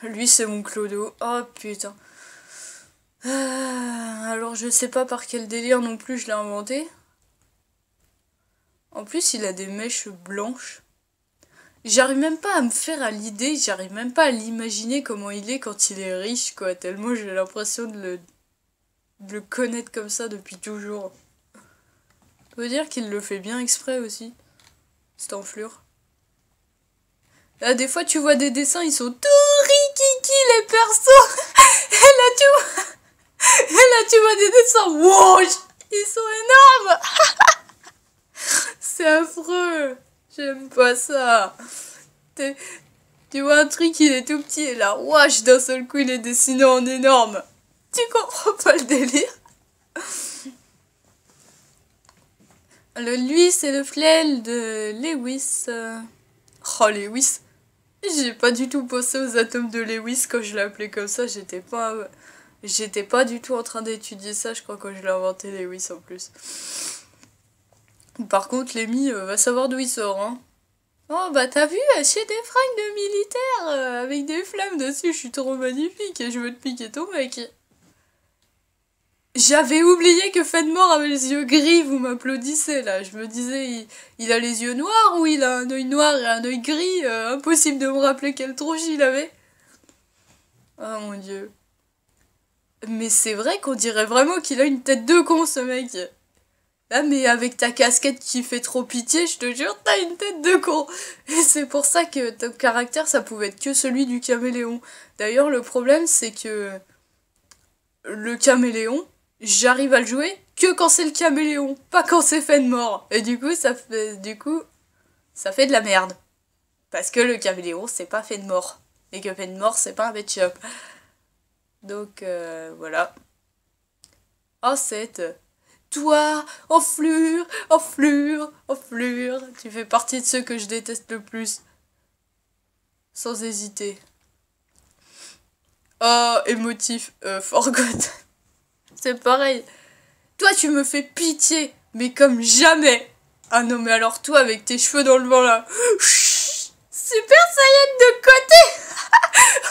Lui, c'est mon clodo. Oh putain. Alors, je sais pas par quel délire non plus je l'ai inventé. En plus, il a des mèches blanches. J'arrive même pas à me faire à l'idée, j'arrive même pas à l'imaginer comment il est quand il est riche, quoi. Tellement j'ai l'impression de le connaître comme ça depuis toujours. On peut dire qu'il le fait bien exprès aussi, cette enflure. Là, des fois, tu vois des dessins, ils sont tout rikiki, les persos. Et là, tu vois des dessins, wow, ils sont énormes. C'est affreux. J'aime pas ça. Tu vois un truc, il est tout petit, et là, wesh, d'un seul coup, il est dessiné en énorme. Tu comprends pas le délire? Lui, c'est le flêle de Lewis. Oh, Lewis. J'ai pas du tout pensé aux atomes de Lewis quand je l'ai appelé comme ça. J'étais pas du tout en train d'étudier ça, je crois, quand je l'ai inventé, Lewis, en plus. Par contre, Lémi va savoir d'où il sort, hein. Oh, bah t'as vu, j'ai des fringues de militaire avec des flammes dessus, je suis trop magnifique et je veux te piquer ton mec. J'avais oublié que Fenmore avait les yeux gris, vous m'applaudissez là. Je me disais, il a les yeux noirs ou il a un œil noir et un œil gris. Impossible de me rappeler quelle tronche il avait. Oh mon dieu. Mais c'est vrai qu'on dirait vraiment qu'il a une tête de con ce mec. Ah mais avec ta casquette qui fait trop pitié, je te jure, t'as une tête de con. Et c'est pour ça que ton caractère, ça pouvait être que celui du caméléon. D'ailleurs, le problème, c'est que le caméléon, j'arrive à le jouer que quand c'est le caméléon, pas quand c'est Fenmore. Et ça fait de la merde. Parce que le caméléon, c'est pas Fenmore. Et que Fenmore, c'est pas un pet shop. Donc, voilà. Oh, toi, enflure, enflure, enflure. Tu fais partie de ceux que je déteste le plus. Sans hésiter. Oh, émotif, forgot. C'est pareil. Toi, tu me fais pitié, mais comme jamais. Ah non, mais alors toi, avec tes cheveux dans le vent là. Super Saiyan de côté.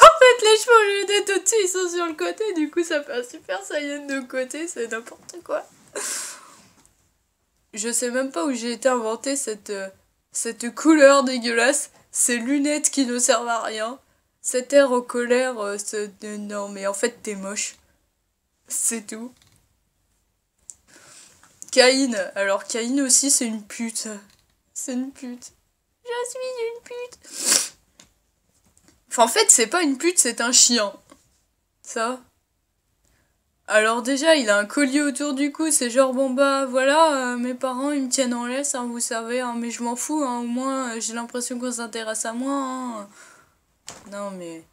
En fait, les cheveux, au lieu d'être au-dessus, ils sont sur le côté. Du coup, ça fait un Super Saiyan de côté. C'est n'importe quoi. Je sais même pas où j'ai été inventé cette couleur dégueulasse. Ces lunettes qui ne servent à rien. Cet air en colère. Non, mais en fait, t'es moche. C'est tout. Caïn. Alors, Caïn aussi, c'est une pute. C'est une pute. Je suis une pute. Enfin, en fait, c'est pas une pute, c'est un chien. Ça. Alors déjà, il a un collier autour du cou, c'est genre, bon bah voilà, mes parents, ils me tiennent en laisse, hein, vous savez, hein, mais je m'en fous, hein, au moins, j'ai l'impression qu'on s'intéresse à moi. Hein. Non, mais...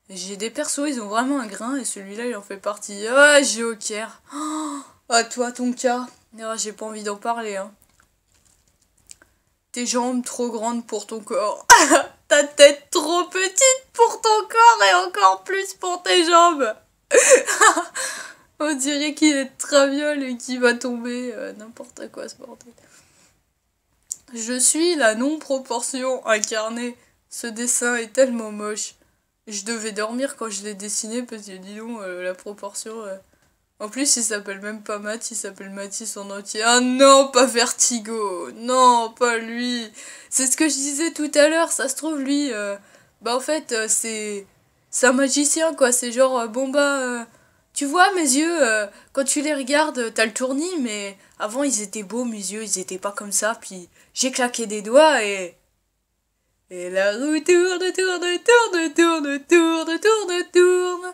J'ai des persos, ils ont vraiment un grain, et celui-là, il en fait partie. Ah, Joker. Oh, à toi, ton cas. Ah, j'ai pas envie d'en parler, hein. Tes jambes trop grandes pour ton corps. Ta tête trop petite pour ton corps et encore plus pour tes jambes. On dirait qu'il est traviole et qu'il va tomber. N'importe quoi ce bordel. Je suis la non-proportion incarnée. Ce dessin est tellement moche. Je devais dormir quand je l'ai dessiné parce que dis donc, la proportion... En plus, il s'appelle même pas Matt, il s'appelle Mathis en entier. Ah non, pas Vertigo. Non, pas lui. C'est ce que je disais tout à l'heure, ça se trouve, lui... bah en fait, c'est un magicien, quoi. C'est genre, bon bah... tu vois, mes yeux, quand tu les regardes, t'as le tournis, mais avant, ils étaient beaux, mes yeux, ils étaient pas comme ça. Puis j'ai claqué des doigts et... Et la roue tourne, tourne, tourne, tourne, tourne, tourne, tourne.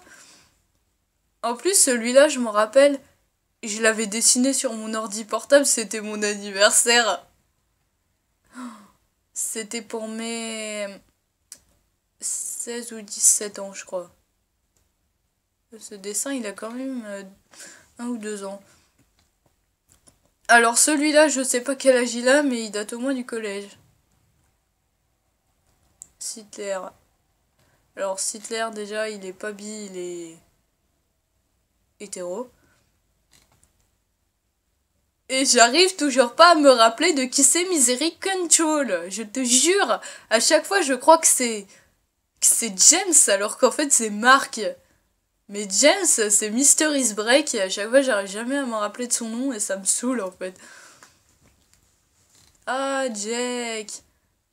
En plus, celui-là, je m'en rappelle, je l'avais dessiné sur mon ordi portable, c'était mon anniversaire. C'était pour mes 16 ou 17 ans, je crois. Ce dessin, il a quand même 1 ou 2 ans. Alors celui-là, je sais pas quel âge il a, mais il date au moins du collège. Hitler. Alors Hitler, déjà, il est pas bi, il est hétéro. Et j'arrive toujours pas à me rappeler de qui c'est Misery Control. Je te jure, à chaque fois je crois que c'est c'est James alors qu'en fait c'est Mark. Mais James, c'est Mystery's Break et à chaque fois j'arrive jamais à m'en rappeler de son nom et ça me saoule en fait. Ah, Jack.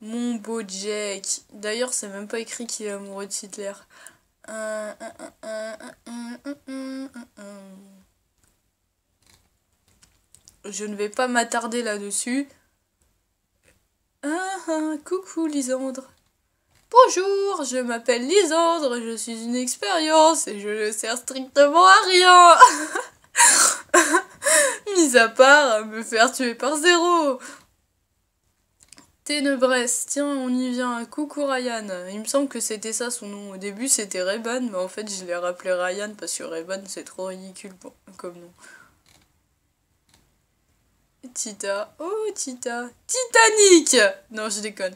Mon beau Jack. D'ailleurs, c'est même pas écrit qu'il est amoureux de Hitler. Je ne vais pas m'attarder là-dessus. Coucou Lisandre. Bonjour, je m'appelle Lisandre, je suis une expérience et je ne sers strictement à rien. Mis à part me faire tuer par zéro. Ténébresse, tiens, on y vient. Coucou Ryan. Il me semble que c'était ça son nom. Au début, c'était Rayban, mais en fait, je l'ai rappelé Ryan parce que Rayban, c'est trop ridicule comme nom. Tita. Oh, Tita. Titanic. Non, je déconne.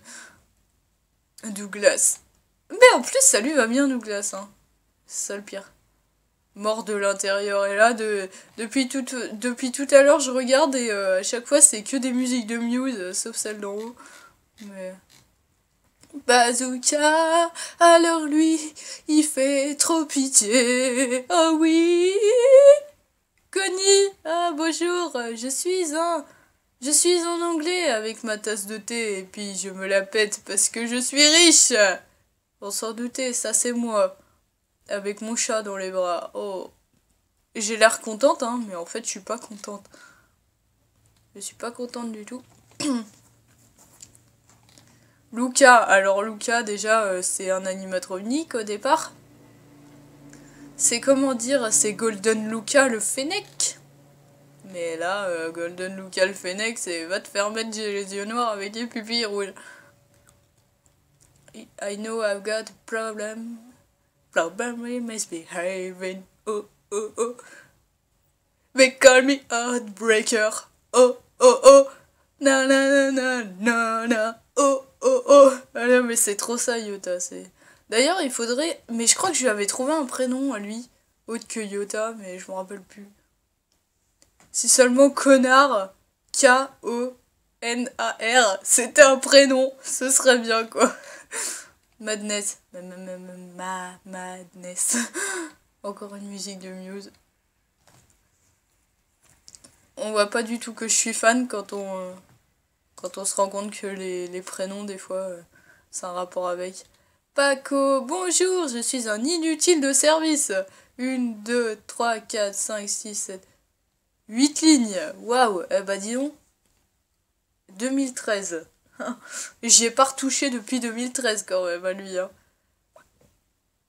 Douglas. Mais en plus, ça lui va bien, Douglas. Hein. C'est ça le pire. Mort de l'intérieur. Et là, depuis tout à l'heure, je regarde et à chaque fois, c'est que des musiques de Muse, sauf celle d'en haut. Mais... Bazooka, alors lui, il fait trop pitié. Oh oui. Connie, ah bonjour, je suis en anglais avec ma tasse de thé et puis je me la pète parce que je suis riche. On s'en doutait, ça c'est moi. Avec mon chat dans les bras. Oh. J'ai l'air contente, hein, mais en fait je suis pas contente. Je suis pas contente du tout. Luca, alors Luca déjà c'est un animatronique au départ. C'est comment dire, c'est Golden Luca le Fennec. Mais là, Golden Luca le Fennec, c'est va te faire mettre les yeux noirs avec les pupilles rouges. I know I've got a problem. Problem with misbehaving. Oh, oh, oh. They call me Heartbreaker. Oh, oh, oh. Na, na, na, na, na, na. Oh, oh, oh. Ah non, mais c'est trop ça, Yota. D'ailleurs, il faudrait... Mais je crois que je lui avais trouvé un prénom à lui. Autre que Yota, mais je m'en rappelle plus. Si seulement Connard, K-O-N-A-R, c'était un prénom, ce serait bien quoi. Madness. Madness. Encore une musique de Muse. On voit pas du tout que je suis fan quand on se rend compte que les prénoms, des fois, c'est un rapport avec. Paco, bonjour, je suis un inutile de service. 1, 2, 3, 4, 5, 6, 7... 8 lignes. Waouh. Eh bah dis donc. 2013. J'y ai pas retouché depuis 2013 quand même à lui. Hein.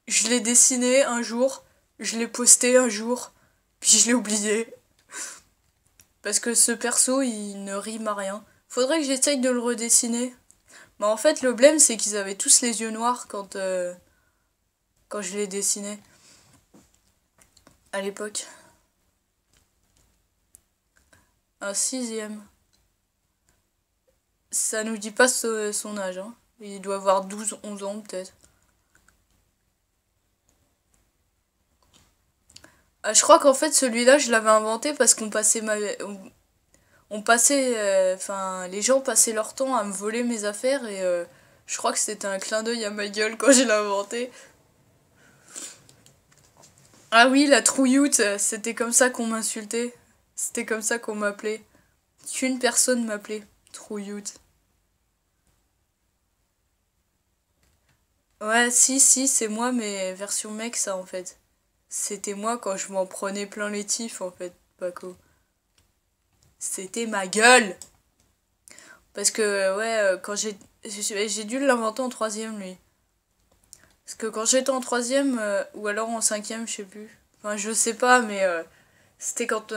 Je l'ai dessiné un jour. Je l'ai posté un jour. Puis je l'ai oublié. Parce que ce perso, il ne rime à rien. Faudrait que j'essaye de le redessiner. Mais en fait, le blême, c'est qu'ils avaient tous les yeux noirs quand je les dessinais. À l'époque. Un 6ème. Ça nous dit pas son âge. Hein. Il doit avoir 12-11 ans peut-être. Ah, je crois qu'en fait celui-là je l'avais inventé parce qu'on passait on passait... Enfin, les gens passaient leur temps à me voler mes affaires et je crois que c'était un clin d'œil à ma gueule quand je l'ai inventé. Ah oui, la trouilloute, c'était comme ça qu'on m'insultait. C'était comme ça qu'on m'appelait. Qu'une personne m'appelait. Trouilloute. Ouais, si, c'est moi, mais version mec, ça, en fait. C'était moi quand je m'en prenais plein les tifs, en fait, Paco. C'était ma gueule. Parce que, ouais, quand j'ai dû l'inventer en 3ème, lui. Parce que quand j'étais en 3ème, ou alors en 5ème, je sais plus. Enfin, je sais pas, mais c'était quand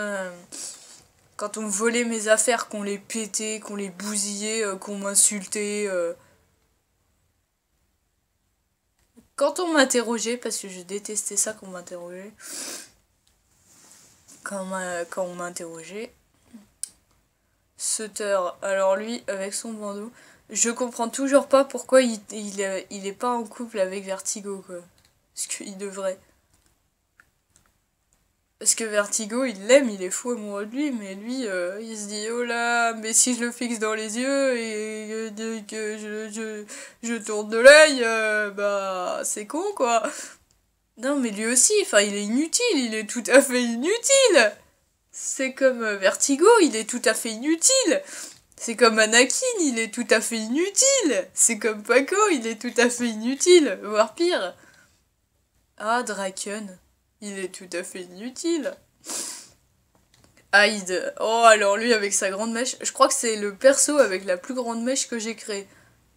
on volait mes affaires, qu'on les pétait, qu'on les bousillait, qu'on m'insultait. Quand on m'interrogeait, parce que je détestais ça qu'on m'interrogeait. Quand on m'interrogeait. Sutter, alors lui, avec son bandeau, je comprends toujours pas pourquoi il est pas en couple avec Vertigo, quoi. Parce qu'il devrait. Parce que Vertigo, il l'aime, il est fou amoureux de lui, mais lui, il se dit, oh là, mais si je le fixe dans les yeux et que je tourne de l'œil, bah, c'est con, quoi. Non, mais lui aussi, enfin, il est inutile, il est tout à fait inutile. C'est comme Vertigo, il est tout à fait inutile. C'est comme Anakin, il est tout à fait inutile. C'est comme Paco, il est tout à fait inutile, voire pire. Ah, Draken, il est tout à fait inutile. Hyde, oh alors lui avec sa grande mèche, je crois que c'est le perso avec la plus grande mèche que j'ai créé.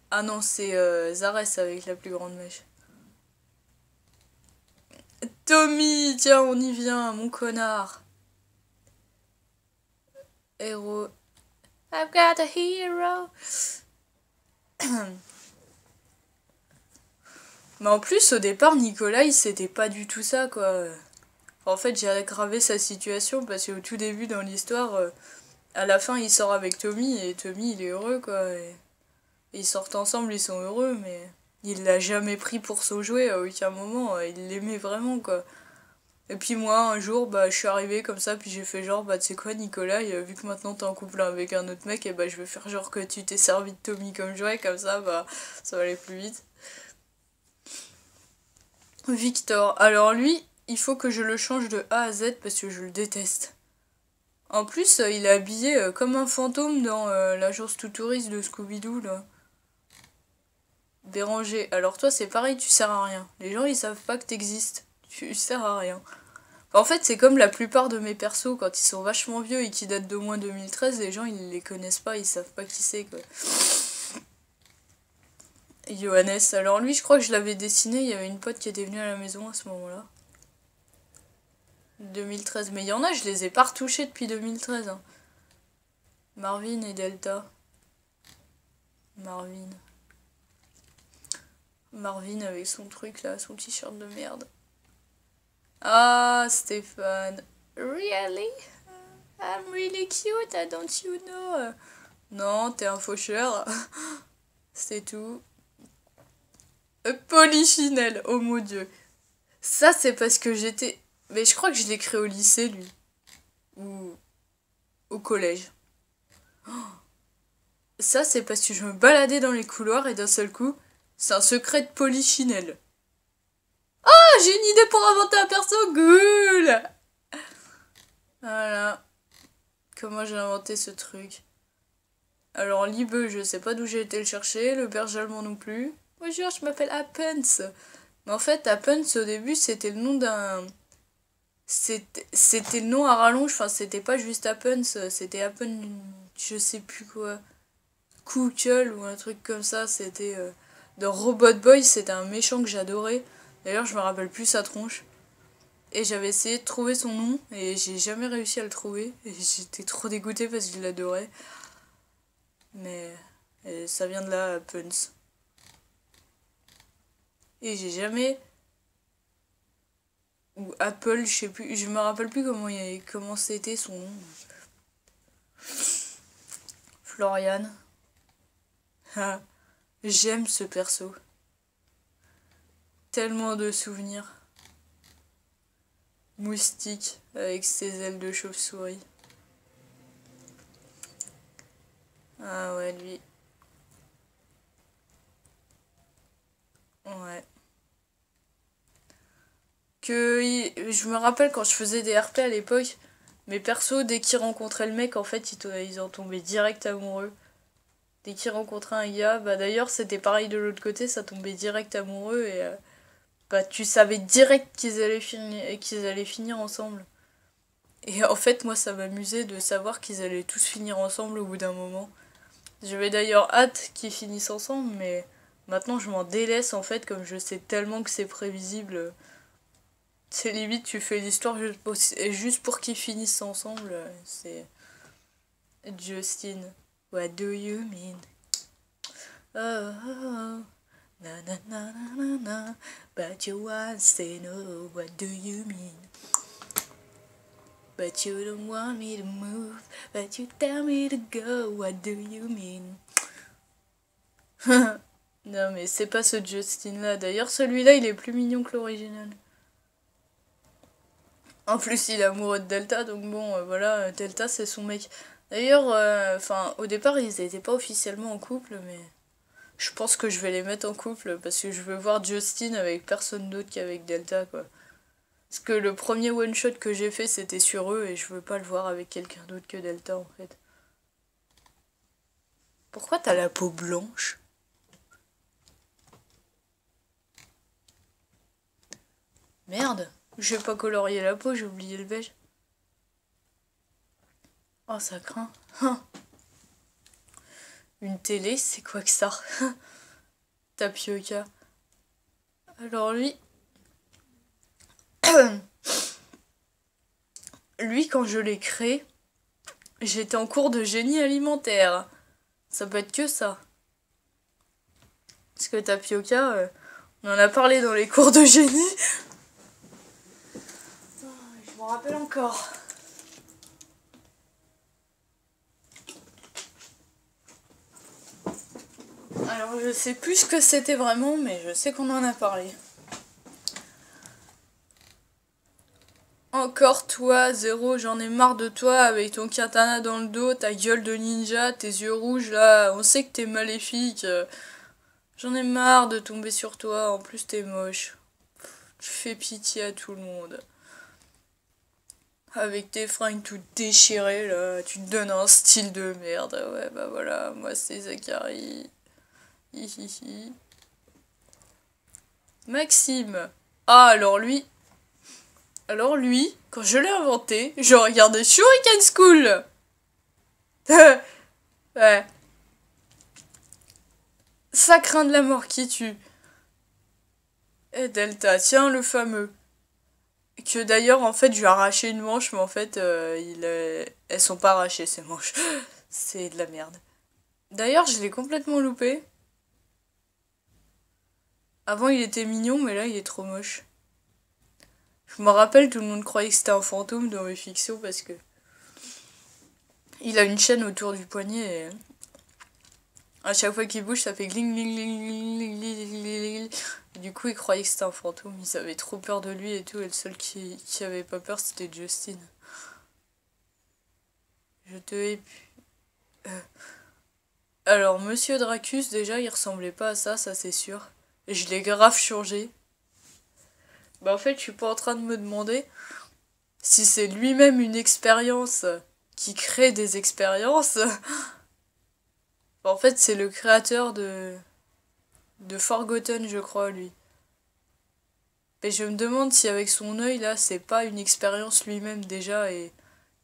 Ah non, c'est Zarès avec la plus grande mèche. Tommy, tiens, on y vient, mon connard. Héros. I've got a hero. Mais en plus, au départ, Nikolai, c'était pas du tout ça, quoi. En fait, j'ai aggravé sa situation parce qu'au tout début dans l'histoire, à la fin, il sort avec Tommy et Tommy, il est heureux, quoi. Et ils sortent ensemble, ils sont heureux, mais il l'a jamais pris pour son jouet à aucun moment. Il l'aimait vraiment, quoi. Et puis moi, un jour, bah, je suis arrivée comme ça, puis j'ai fait genre, bah, tu sais quoi, Nicolas, vu que maintenant t'es en couple avec un autre mec, et bah, je vais faire genre que tu t'es servi de Tommy comme jouet, comme ça, bah, ça va aller plus vite. Victor. Alors lui, il faut que je le change de A à Z parce que je le déteste. En plus, il est habillé comme un fantôme dans l'agence tout touriste de Scooby-Doo, là. Béranger. Alors toi, c'est pareil, tu sers à rien. Les gens, ils savent pas que t'existes. Tu sers à rien. En fait, c'est comme la plupart de mes persos, quand ils sont vachement vieux et qui datent d'au moins 2013, les gens, ils les connaissent pas, ils savent pas qui c'est, quoi. Johannes. Alors lui, je crois que je l'avais dessiné, il y avait une pote qui était venue à la maison à ce moment-là. 2013. Mais il y en a, je les ai pas retouchés depuis 2013. Hein. Marvin et Delta. Marvin. Marvin avec son truc là, son t-shirt de merde. Ah, Stéphane. Really? I'm really cute, don't you know? Non, t'es un faucheur. C'est tout. Polichinelle, oh mon dieu. Ça, c'est parce que j'étais... Mais je crois que je l'ai créé au lycée, lui. Ou au collège. Ça, c'est parce que je me baladais dans les couloirs et d'un seul coup, c'est un secret de Polichinelle. Ah, j'ai une idée pour inventer un perso, cool. Voilà. Comment j'ai inventé ce truc. Alors, Libe, je sais pas d'où j'ai été le chercher, le berger allemand non plus. Bonjour, je m'appelle Appens. Mais en fait, Appens, au début, c'était le nom d'un... C'était le nom à rallonge, enfin, c'était pas juste Appens, c'était Appen... Je sais plus quoi. Cookle ou un truc comme ça, c'était... Dans Robot Boy, c'était un méchant que j'adorais. D'ailleurs, je me rappelle plus sa tronche. Et j'avais essayé de trouver son nom, et j'ai jamais réussi à le trouver. Et j'étais trop dégoûtée parce que je l'adorais. Mais ça vient de là, Appens. Et j'ai jamais... Ou Apple, je sais plus, je me rappelle plus comment c'était son nom. Florian. Ah, j'aime ce perso. Tellement de souvenirs. Moustique avec ses ailes de chauve-souris. Ah ouais, lui. Ouais. Je me rappelle quand je faisais des RP à l'époque, mes persos, dès qu'ils rencontraient le mec, en fait, ils en tombaient direct amoureux. Dès qu'ils rencontraient un gars, bah d'ailleurs, c'était pareil de l'autre côté, ça tombait direct amoureux et bah tu savais direct qu'ils allaient finir ensemble. Et en fait, moi, ça m'amusait de savoir qu'ils allaient tous finir ensemble au bout d'un moment. J'avais d'ailleurs hâte qu'ils finissent ensemble, mais maintenant, je m'en délaisse, en fait, comme je sais tellement que c'est prévisible. C'est limite, tu fais l'histoire juste pour qu'ils finissent ensemble. C'est... Justin. What do you mean? Oh, oh, oh. Na na na na na. But you want to say no. What do you mean? But you don't want me to move. But you tell me to go. What do you mean? Non mais c'est pas ce Justin là. D'ailleurs celui-là il est plus mignon que l'original. En plus, il est amoureux de Delta, donc bon, voilà, Delta c'est son mec. D'ailleurs, enfin, au départ, ils étaient pas officiellement en couple, mais je pense que je vais les mettre en couple parce que je veux voir Justin avec personne d'autre qu'avec Delta, quoi. Parce que le premier one shot que j'ai fait, c'était sur eux et je veux pas le voir avec quelqu'un d'autre que Delta, en fait. Pourquoi t'as la peau blanche? Merde, je vais pas colorier la peau, j'ai oublié le beige. Oh, ça craint. Une télé, c'est quoi que ça? Tapioca. Alors lui... lui, quand je l'ai créé, j'étais en cours de génie alimentaire. Ça peut être que ça. Parce que Tapioca, on en a parlé dans les cours de génie. Je m'en rappelle encore. Alors je sais plus ce que c'était vraiment, mais je sais qu'on en a parlé. Encore toi, Zéro, j'en ai marre de toi avec ton katana dans le dos, ta gueule de ninja, tes yeux rouges là, on sait que t'es maléfique. J'en ai marre de tomber sur toi, en plus t'es moche. Tu fais pitié à tout le monde. Avec tes fringues toutes déchirées là, tu te donnes un style de merde. Ouais bah voilà, moi c'est Zachary. Hihihi. Maxime. Ah alors lui, quand je l'ai inventé, je regardais Shuriken School. Ouais. Ça craint de la mort qui tue. Et Delta, tiens le fameux. Que d'ailleurs en fait je lui ai arraché une manche, mais en fait elles sont pas arrachées ces manches. C'est de la merde. D'ailleurs je l'ai complètement loupé. Avant il était mignon, mais là il est trop moche. Je me rappelle, tout le monde croyait que c'était un fantôme dans mes fictions parce que il a une chaîne autour du poignet et à chaque fois qu'il bouge ça fait gling gling gling gling gling gling. Du coup ils croyaient que c'était un fantôme, ils avaient trop peur de lui et tout, et le seul qui avait pas peur c'était Justin. Je te hais. Alors Monsieur Dracus déjà il ressemblait pas à ça, ça c'est sûr. Et je l'ai grave changé. Bah en fait je suis pas en train de me demander si c'est lui-même une expérience qui crée des expériences. En fait, c'est le créateur de Forgotten, je crois, lui. Mais je me demande si avec son œil, là, c'est pas une expérience lui-même déjà et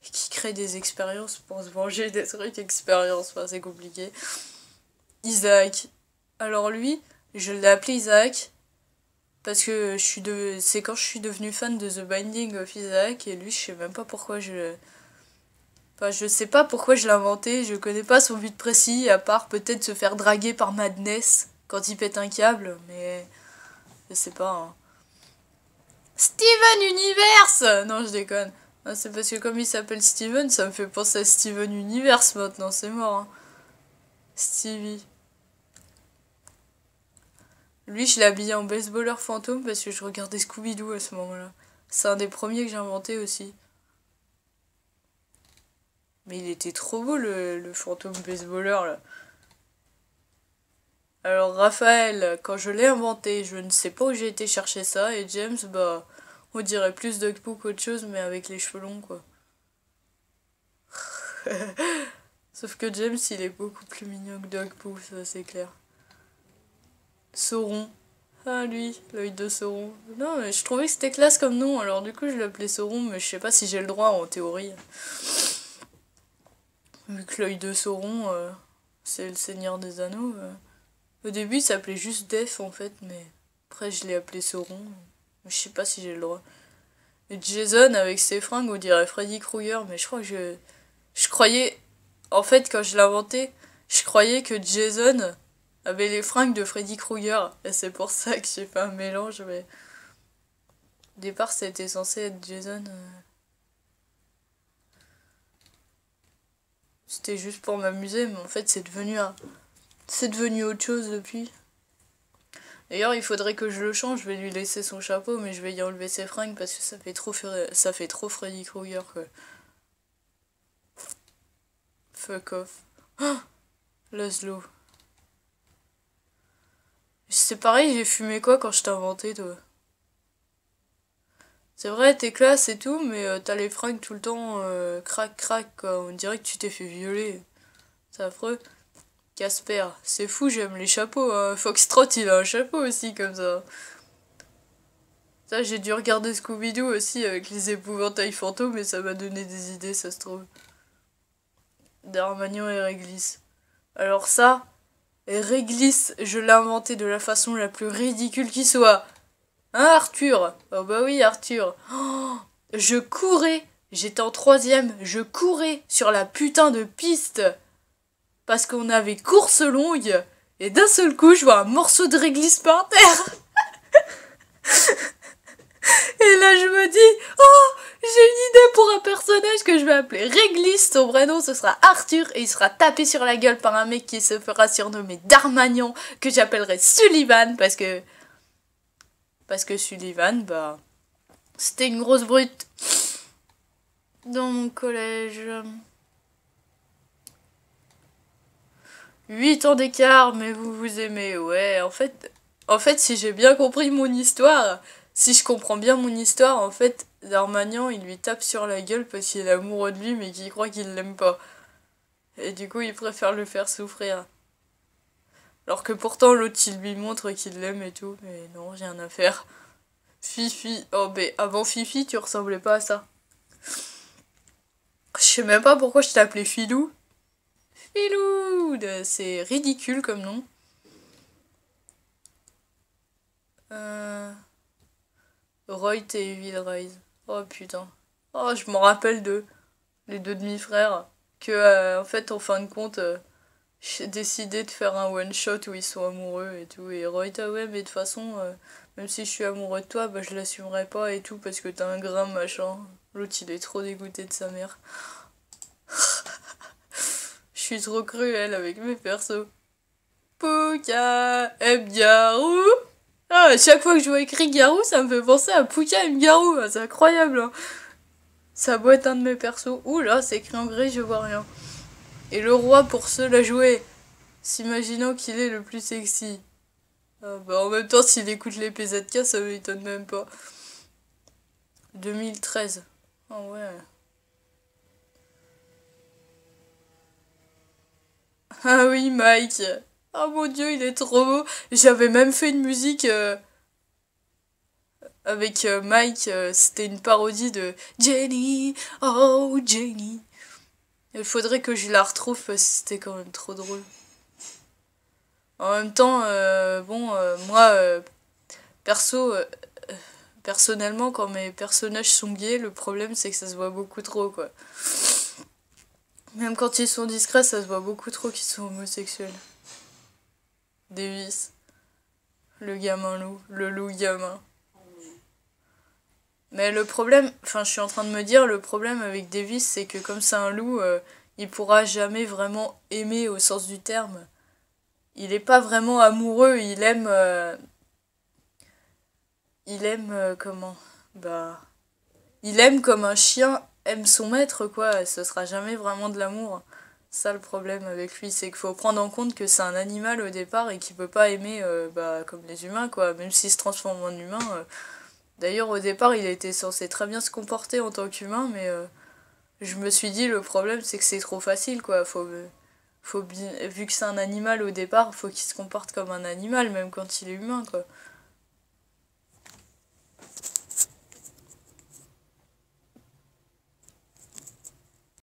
qui crée des expériences pour se venger des trucs expériences. Enfin, c'est compliqué. Isaac. Alors lui, je l'ai appelé Isaac parce que c'est quand je suis devenue fan de The Binding of Isaac, et lui, je sais même pas pourquoi Enfin, je sais pas pourquoi je l'ai inventé, je connais pas son but précis, à part peut-être se faire draguer par Madness quand il pète un câble, mais je sais pas. Hein. Steven Universe! Non, je déconne. Ah, c'est parce que comme il s'appelle Steven, ça me fait penser à Steven Universe maintenant, c'est mort. Hein. Stevie. Lui, je l'ai habillé en baseballeur fantôme parce que je regardais Scooby-Doo à ce moment-là. C'est un des premiers que j'ai inventé aussi. Mais il était trop beau le fantôme baseballeur là. Alors Raphaël, quand je l'ai inventé, je ne sais pas où j'ai été chercher ça. Et James, bah, on dirait plus Doug Poo qu'autre chose, mais avec les cheveux longs quoi. Sauf que James, il est beaucoup plus mignon que Doug Poo, ça c'est clair. Sauron. Ah lui, l'œil de Sauron. Non, mais je trouvais que c'était classe comme nom, alors du coup je l'appelais Sauron, mais je sais pas si j'ai le droit en théorie. Vu que l'œil de Sauron, c'est le Seigneur des Anneaux. Au début, il s'appelait juste Def en fait, mais après je l'ai appelé Sauron. Je sais pas si j'ai le droit. Et Jason, avec ses fringues, on dirait Freddy Krueger, mais je crois que je croyais. En fait, quand je l'ai inventé, je croyais que Jason avait les fringues de Freddy Krueger. Et c'est pour ça que j'ai fait un mélange, mais. Au départ, c'était censé être Jason. C'était juste pour m'amuser, mais en fait, c'est devenu autre chose depuis. D'ailleurs, il faudrait que je le change, je vais lui laisser son chapeau, mais je vais y enlever ses fringues parce que ça fait trop Freddy Krueger, quoi. Fuck off. Oh, Laszlo. C'est pareil, j'ai fumé quoi quand je t'ai inventé, toi? C'est vrai, t'es classe et tout, mais t'as les fringues tout le temps crac crac, quoi. On dirait que tu t'es fait violer. C'est affreux. Casper, c'est fou, j'aime les chapeaux. Hein. Foxtrot, il a un chapeau aussi, comme ça. Ça, j'ai dû regarder Scooby-Doo aussi avec les épouvantails fantômes, et ça m'a donné des idées, ça se trouve. D'Armagnan et Réglisse. Alors ça, Réglisse, je l'ai inventé de la façon la plus ridicule qui soit. Hein, Arthur? Oh bah oui, Arthur. Oh, je courais, j'étais en troisième, je courais sur la putain de piste. Parce qu'on avait course longue, et d'un seul coup, je vois un morceau de réglisse par terre. Et là, je me dis, oh, j'ai une idée pour un personnage que je vais appeler Réglisse. Son vrai nom, ce sera Arthur, et il sera tapé sur la gueule par un mec qui se fera surnommer Darmagnan, que j'appellerai Sullivan, parce que Sullivan, bah, c'était une grosse brute. Dans mon collège. 8 ans d'écart, mais vous vous aimez. Ouais, en fait, si j'ai bien compris mon histoire, si je comprends bien mon histoire, en fait, Darmagnan, il lui tape sur la gueule parce qu'il est amoureux de lui, mais qu'il croit qu'il l'aime pas. Et du coup, il préfère le faire souffrir. Alors que pourtant, l'autre, il lui montre qu'il l'aime et tout, mais non, rien à faire. Fifi, oh, mais avant Fifi, tu ressemblais pas à ça. Je sais même pas pourquoi je t'ai appelé Filou. Filou, c'est ridicule comme nom. Roy et Evil Rise. Oh putain. Oh, je m'en rappelle d'eux. Les deux demi-frères. Que, en fait, en fin de compte, j'ai décidé de faire un one-shot où ils sont amoureux et tout. Et Roy, ah ouais, mais de toute façon, même si je suis amoureux de toi, bah je l'assumerai pas et tout parce que t'as un grain machin. L'autre, il est trop dégoûté de sa mère. Je suis trop cruelle avec mes persos. Pouka aime Garou. Ah, à chaque fois que je vois écrit Garou, ça me fait penser à Pouka aime Garou. Ah, c'est incroyable. Hein. Ça doit être un de mes persos. Ouh là, c'est écrit en gris, je vois rien. Et le roi pour ceux la jouer, s'imaginant qu'il est le plus sexy. Ah, bah en même temps, s'il écoute les PZK, ça m'étonne même pas. 2013. Ah ouais. Ah oui, Mike. Oh mon dieu, il est trop beau. J'avais même fait une musique avec Mike. C'était une parodie de Jenny. Oh, Jenny. Il faudrait que je la retrouve parce que c'était quand même trop drôle. En même temps, bon, moi, perso, personnellement, quand mes personnages sont gays, le problème c'est que ça se voit beaucoup trop, quoi. Même quand ils sont discrets, ça se voit beaucoup trop qu'ils sont homosexuels. Davis, le gamin loup, le loup gamin. Mais le problème, enfin je suis en train de me dire, le problème avec Davis, c'est que comme c'est un loup, il pourra jamais vraiment aimer au sens du terme. Il est pas vraiment amoureux, il aime... comment? Bah... Il aime comme un chien aime son maître, quoi. Ce sera jamais vraiment de l'amour. Ça, le problème avec lui, c'est qu'il faut prendre en compte que c'est un animal au départ et qu'il peut pas aimer bah, comme les humains, quoi. Même s'il se transforme en humain. D'ailleurs, au départ, il était censé très bien se comporter en tant qu'humain, mais je me suis dit, le problème, c'est que c'est trop facile, quoi. Vu que c'est un animal au départ, faut qu'il se comporte comme un animal, même quand il est humain, quoi.